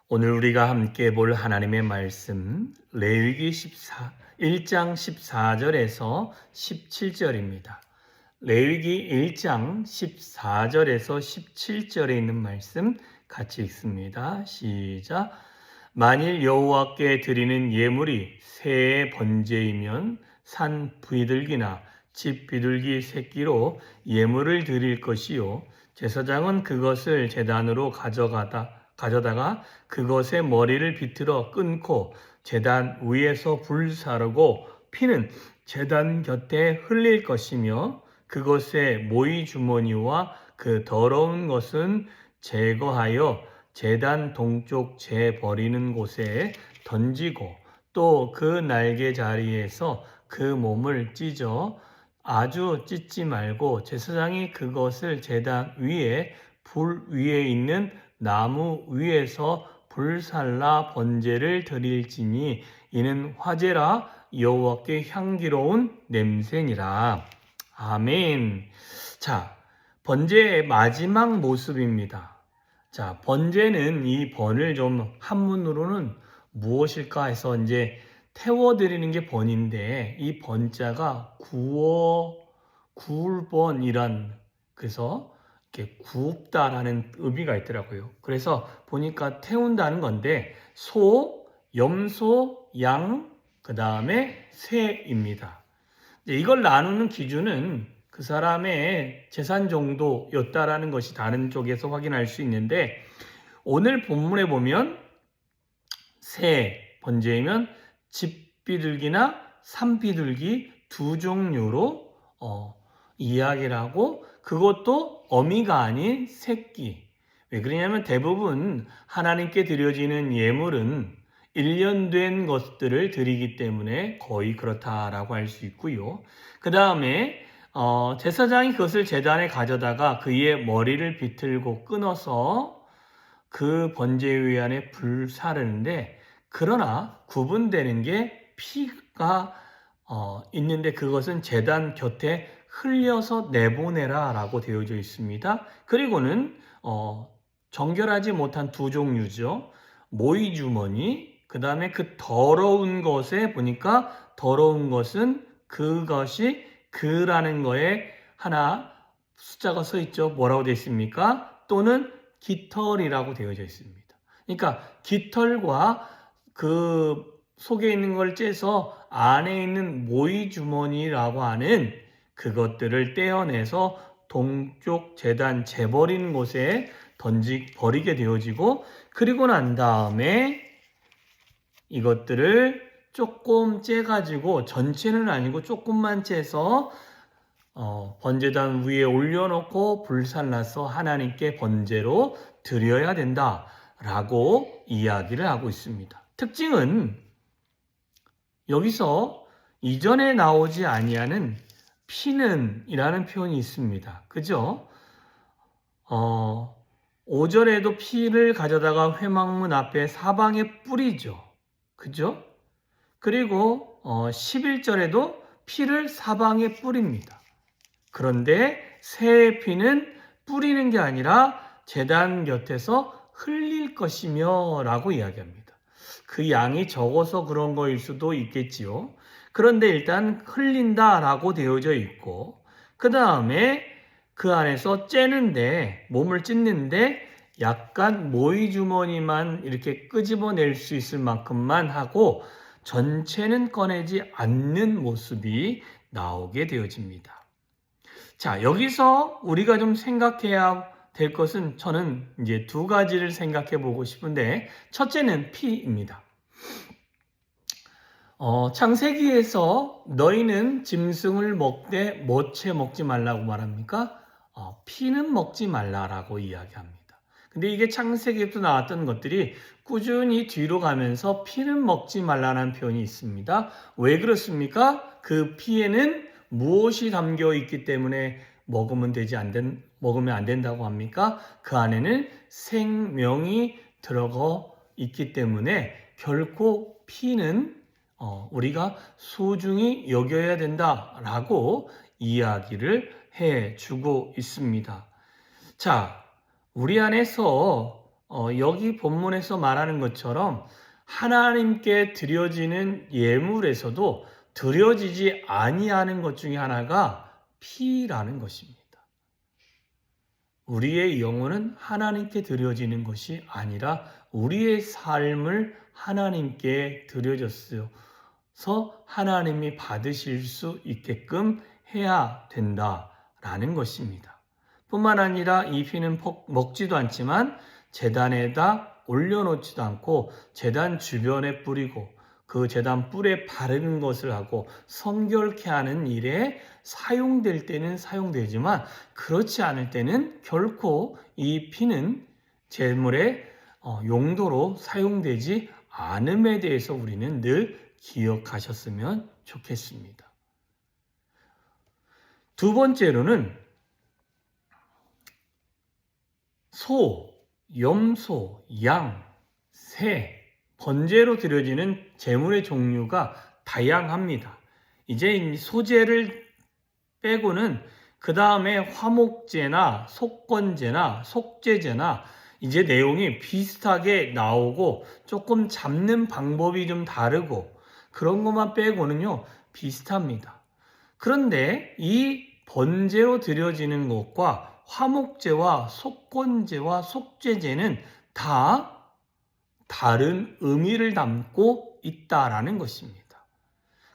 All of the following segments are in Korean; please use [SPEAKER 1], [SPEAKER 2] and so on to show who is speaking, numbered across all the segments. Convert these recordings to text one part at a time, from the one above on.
[SPEAKER 1] 오늘 우리가 함께 볼 하나님의 말씀 레위기 1장 14절에서 17절입니다. 레위기 1장 14절에서 17절에 있는 말씀 같이 읽습니다. 시작. 만일 여호와께 드리는 예물이 새의 번제이면 산 비둘기나 집 비둘기 새끼로 예물을 드릴 것이요 제사장은 그것을 제단으로 가져다가 그것의 머리를 비틀어 끊고 제단 위에서 불사르고 피는 제단 곁에 흘릴 것이며 그것의 모이 주머니와 그 더러운 것은 제거하여 제단 동쪽 재 버리는 곳에 던지고 또 그 날개 자리에서 그 몸을 찢어 아주 찢지 말고 제사장이 그것을 제단 위에 불 위에 있는 나무 위에서 불살라 번제를 드릴지니 이는 화제라 여호와께 향기로운 냄새니라. 아멘. 자, 번제의 마지막 모습입니다. 자, 번제는 이 번을 좀 한문으로는 무엇일까 해서 이제 태워드리는 게 번인데 이 번자가 구울 번이란 그래서 이렇게 굽다라는 의미가 있더라고요. 그래서 보니까 태운다는 건데 소, 염소, 양, 그 다음에 새입니다. 이걸 나누는 기준은 그 사람의 재산 정도였다라는 것이 다른 쪽에서 확인할 수 있는데 오늘 본문에 보면 새 번제이면 집비둘기나 산비둘기 두 종류로 이야기를 하고 그것도 어미가 아닌 새끼. 왜 그러냐면 대부분 하나님께 드려지는 예물은 1년 된 것들을 드리기 때문에 거의 그렇다라고 할 수 있고요. 그 다음에 제사장이 그것을 제단에 가져다가 그의 머리를 비틀고 끊어서 그 번제 위안에 불사르는데 그러나 구분되는 게 피가 있는데 그것은 제단 곁에 흘려서 내보내라 라고 되어져 있습니다. 그리고는 정결하지 못한 두 종류죠. 모이주머니, 그 다음에 그 더러운 것에 보니까 더러운 것은 그것이 그라는 거에 하나 숫자가 써 있죠. 뭐라고 되어 있습니까? 또는 깃털이라고 되어져 있습니다. 그러니까 깃털과 그 속에 있는 걸 째서 안에 있는 모이주머니라고 하는 그것들을 떼어내서 동쪽 제단 재버리는 곳에 버리게 되어지고 그리고 난 다음에 이것들을 조금 째가지고 전체는 아니고 조금만 째서 번제단 위에 올려놓고 불살라서 하나님께 번제로 드려야 된다라고 이야기를 하고 있습니다. 특징은 여기서 이전에 나오지 아니하는 피는 이라는 표현이 있습니다. 그죠? 5절에도 피를 가져다가 회막문 앞에 사방에 뿌리죠. 그죠? 그리고 11절에도 피를 사방에 뿌립니다. 그런데 새의 피는 뿌리는 게 아니라 제단 곁에서 흘릴 것이며 라고 이야기합니다. 그 양이 적어서 그런 거일 수도 있겠지요. 그런데 일단 흘린다라고 되어져 있고 그 다음에 그 안에서 몸을 찢는데 약간 모이주머니만 이렇게 끄집어낼 수 있을 만큼만 하고 전체는 꺼내지 않는 모습이 나오게 되어집니다. 자, 여기서 우리가 좀 생각해야 될 것은 저는 이제 두 가지를 생각해 보고 싶은데 첫째는 피입니다. 창세기에서 너희는 짐승을 먹되 뭐채 먹지 말라고 말합니까? 피는 먹지 말라라고 이야기합니다. 근데 이게 창세기에도 나왔던 것들이 꾸준히 뒤로 가면서 피는 먹지 말라는 표현이 있습니다. 왜 그렇습니까? 그 피에는 무엇이 담겨 있기 때문에 먹으면 안 된다고 합니까? 그 안에는 생명이 들어가 있기 때문에 결코 피는 우리가 소중히 여겨야 된다라고 이야기를 해주고 있습니다. 자, 우리 안에서 여기 본문에서 말하는 것처럼 하나님께 드려지는 예물에서도 드려지지 아니하는 것 중에 하나가 피라는 것입니다. 우리의 영혼은 하나님께 드려지는 것이 아니라 우리의 삶을 하나님께 드려졌어서 하나님이 받으실 수 있게끔 해야 된다라는 것입니다. 뿐만 아니라 이 피는 먹지도 않지만 제단에다 올려놓지도 않고 제단 주변에 뿌리고 그 제단 뿔에 바르는 것을 하고 성결케 하는 일에 사용될 때는 사용되지만 그렇지 않을 때는 결코 이 피는 제물의 용도로 사용되지 않음에 대해서 우리는 늘 기억하셨으면 좋겠습니다. 두 번째로는 소, 염소, 양, 새, 번제로 드려지는 제물의 종류가 다양합니다. 이제 소제를 빼고는 그 다음에 화목제나 속건제나 속죄제나 이제 내용이 비슷하게 나오고 조금 잡는 방법이 좀 다르고 그런 것만 빼고는요 비슷합니다. 그런데 이 번제로 드려지는 것과 화목제와 속건제와 속죄제는 다 다른 의미를 담고 있다라는 것입니다.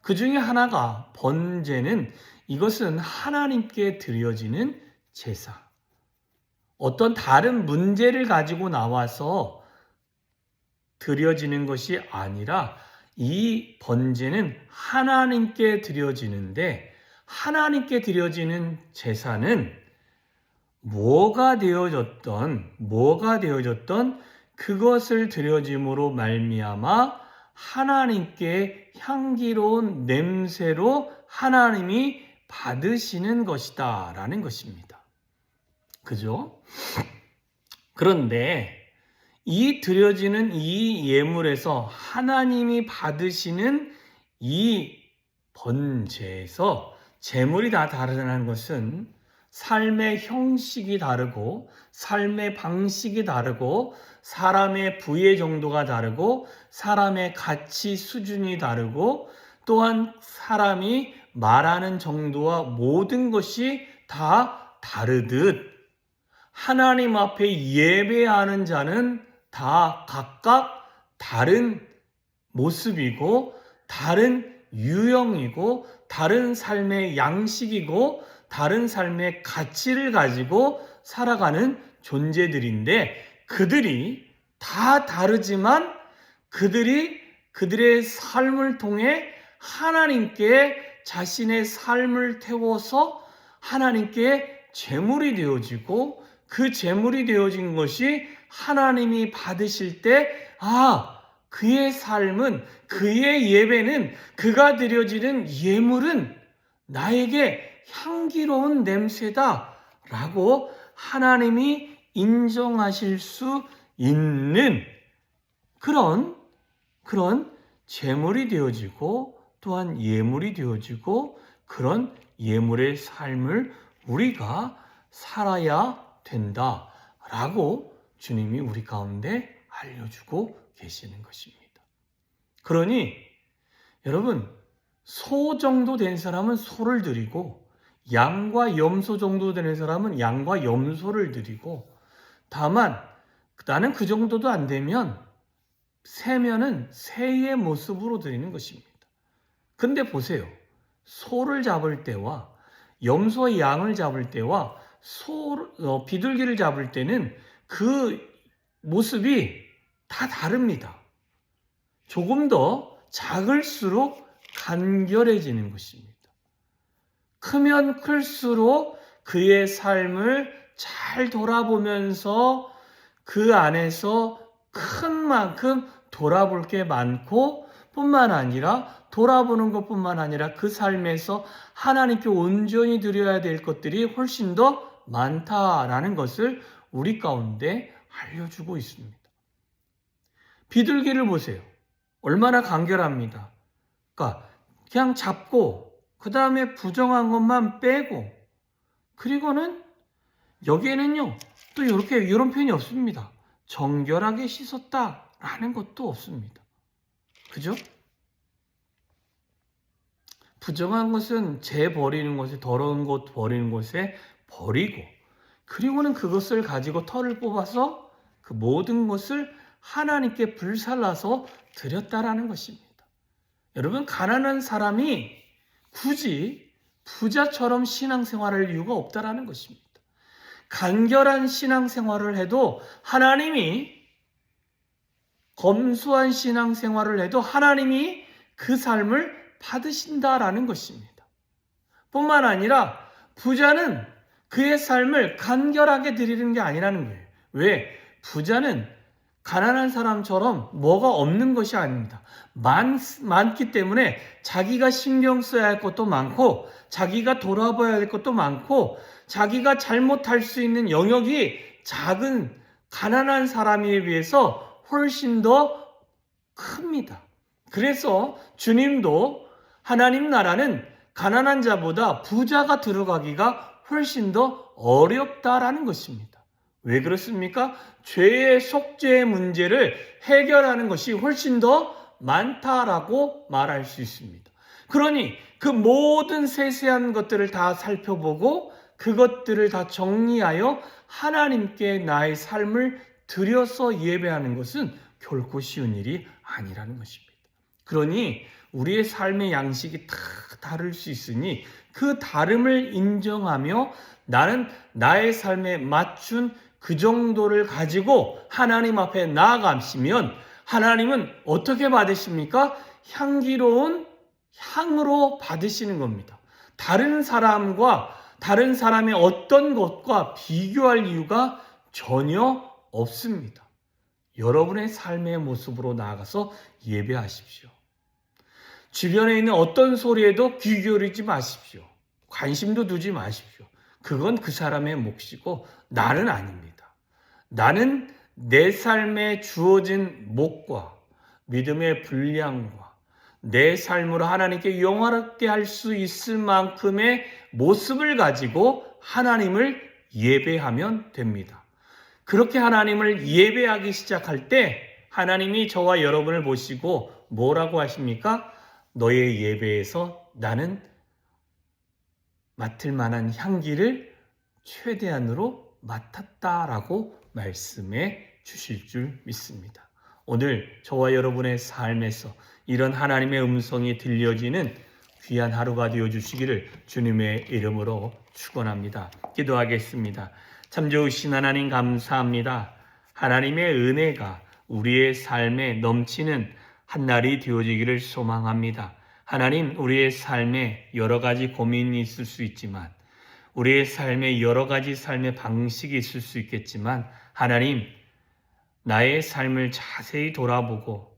[SPEAKER 1] 그 중에 하나가 번제는 이것은 하나님께 드려지는 제사. 어떤 다른 문제를 가지고 나와서 드려지는 것이 아니라 이 번제는 하나님께 드려지는데 하나님께 드려지는 제사는 뭐가 되어졌던 그것을 드려짐으로 말미암아 하나님께 향기로운 냄새로 하나님이 받으시는 것이다 라는 것입니다. 그죠? 그런데 이 드려지는 이 예물에서 하나님이 받으시는 이 번제에서 제물이 다 다르다는 것은 삶의 형식이 다르고 삶의 방식이 다르고 사람의 부의 정도가 다르고 사람의 가치 수준이 다르고 또한 사람이 말하는 정도와 모든 것이 다 다르듯 하나님 앞에 예배하는 자는 다 각각 다른 모습이고 다른 유형이고 다른 삶의 양식이고 다른 삶의 가치를 가지고 살아가는 존재들인데 그들이 다 다르지만 그들의 삶을 통해 하나님께 자신의 삶을 태워서 하나님께 제물이 되어지고 그 제물이 되어진 것이 하나님이 받으실 때 그의 삶은 그의 예배는 그가 드려지는 예물은 나에게 향기로운 냄새다 라고 하나님이 인정하실 수 있는 그런 제물이 되어지고 또한 예물이 되어지고 그런 예물의 삶을 우리가 살아야 된다라고 주님이 우리 가운데 알려주고 계시는 것입니다. 그러니 여러분 소 정도 된 사람은 소를 드리고 양과 염소 정도 되는 사람은 양과 염소를 드리고 다만 나는 그 정도도 안 되면 새면은 새의 모습으로 드리는 것입니다. 근데 보세요. 소를 잡을 때와 염소와 양을 잡을 때와 비둘기를 잡을 때는 그 모습이 다 다릅니다. 조금 더 작을수록 간결해지는 것입니다. 크면 클수록 그의 삶을 잘 돌아보면서 그 안에서 큰 만큼 돌아볼 게 많고 뿐만 아니라 돌아보는 것뿐만 아니라 그 삶에서 하나님께 온전히 드려야 될 것들이 훨씬 더 많다라는 것을 우리 가운데 알려주고 있습니다. 비둘기를 보세요. 얼마나 간결합니다. 그러니까 그냥 잡고 그 다음에 부정한 것만 빼고 그리고는 여기에는요 또 이런 표현이 없습니다. 정결하게 씻었다라는 것도 없습니다. 그죠? 부정한 것은 재 버리는 것에, 더러운 것 버리는 것에 버리고, 그리고는 그것을 가지고 털을 뽑아서 그 모든 것을 하나님께 불살라서 드렸다라는 것입니다. 여러분, 가난한 사람이 굳이 부자처럼 신앙생활을 할 이유가 없다라는 것입니다. 간결한 신앙생활을 해도 하나님이, 검소한 신앙생활을 해도 하나님이 그 삶을 받으신다라는 것입니다. 뿐만 아니라 부자는 그의 삶을 간결하게 드리는 게 아니라는 거예요. 왜? 부자는 가난한 사람처럼 뭐가 없는 것이 아닙니다. 많기 때문에 자기가 신경 써야 할 것도 많고, 자기가 돌아봐야 할 것도 많고, 자기가 잘못할 수 있는 영역이 작은 가난한 사람에 비해서 훨씬 더 큽니다. 그래서 주님도 하나님 나라는 가난한 자보다 부자가 들어가기가 훨씬 더 어렵다라는 것입니다. 왜 그렇습니까? 죄의 속죄의 문제를 해결하는 것이 훨씬 더 많다라고 말할 수 있습니다. 그러니 그 모든 세세한 것들을 다 살펴보고 그것들을 다 정리하여 하나님께 나의 삶을 드려서 예배하는 것은 결코 쉬운 일이 아니라는 것입니다. 그러니 우리의 삶의 양식이 다 다를 수 있으니 그 다름을 인정하며 나는 나의 삶에 맞춘 그 정도를 가지고 하나님 앞에 나아가시면 하나님은 어떻게 받으십니까? 향기로운 향으로 받으시는 겁니다. 다른 사람과 다른 사람의 어떤 것과 비교할 이유가 전혀 없습니다. 여러분의 삶의 모습으로 나아가서 예배하십시오. 주변에 있는 어떤 소리에도 귀 기울이지 마십시오. 관심도 두지 마십시오. 그건 그 사람의 몫이고 나는 아닙니다. 나는 내 삶에 주어진 목과 믿음의 분량과 내 삶으로 하나님께 영화롭게 할 수 있을 만큼의 모습을 가지고 하나님을 예배하면 됩니다. 그렇게 하나님을 예배하기 시작할 때 하나님이 저와 여러분을 보시고 뭐라고 하십니까? 너의 예배에서 나는 맡을 만한 향기를 최대한으로 맡았다라고 말씀해 주실 줄 믿습니다. 오늘 저와 여러분의 삶에서 이런 하나님의 음성이 들려지는 귀한 하루가 되어주시기를 주님의 이름으로 축원합니다. 기도하겠습니다. 참 좋으신 하나님 감사합니다. 하나님의 은혜가 우리의 삶에 넘치는 한날이 되어지기를 소망합니다. 하나님, 우리의 삶에 여러 가지 고민이 있을 수 있지만, 우리의 삶에 여러 가지 삶의 방식이 있을 수 있겠지만, 하나님, 나의 삶을 자세히 돌아보고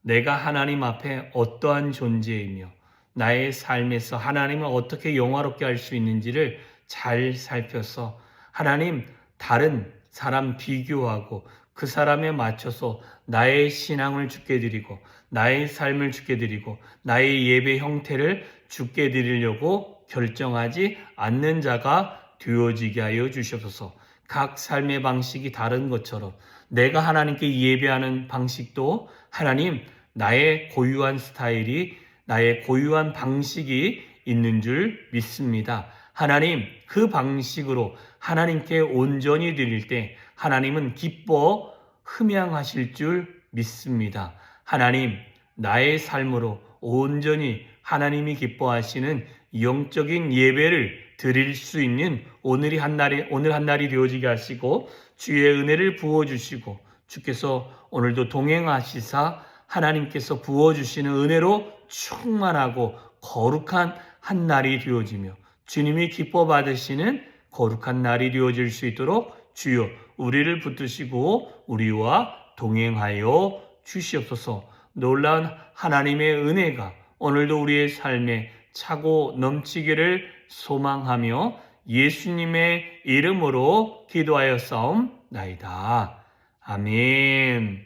[SPEAKER 1] 내가 하나님 앞에 어떠한 존재이며 나의 삶에서 하나님을 어떻게 영화롭게 할 수 있는지를 잘 살펴서 하나님, 다른 사람 비교하고 그 사람에 맞춰서 나의 신앙을 주께 드리고 나의 삶을 주께 드리고 나의 예배 형태를 주께 드리려고 결정하지 않는 자가 되어지게 하여 주시옵소서. 각 삶의 방식이 다른 것처럼 내가 하나님께 예배하는 방식도 하나님, 나의 고유한 스타일이, 나의 고유한 방식이 있는 줄 믿습니다. 하나님, 그 방식으로 하나님께 온전히 드릴 때 하나님은 기뻐 흠양하실 줄 믿습니다. 하나님, 나의 삶으로 온전히 하나님이 기뻐하시는 영적인 예배를 드릴 수 있는 오늘 한 날이 되어지게 하시고 주의 은혜를 부어주시고 주께서 오늘도 동행하시사 하나님께서 부어주시는 은혜로 충만하고 거룩한 한 날이 되어지며 주님이 기뻐 받으시는 거룩한 날이 되어질 수 있도록 주여 우리를 붙드시고 우리와 동행하여 주시옵소서. 놀라운 하나님의 은혜가 오늘도 우리의 삶에 차고 넘치기를 소망하며 예수님의 이름으로 기도하여 싸움나이다. 아멘.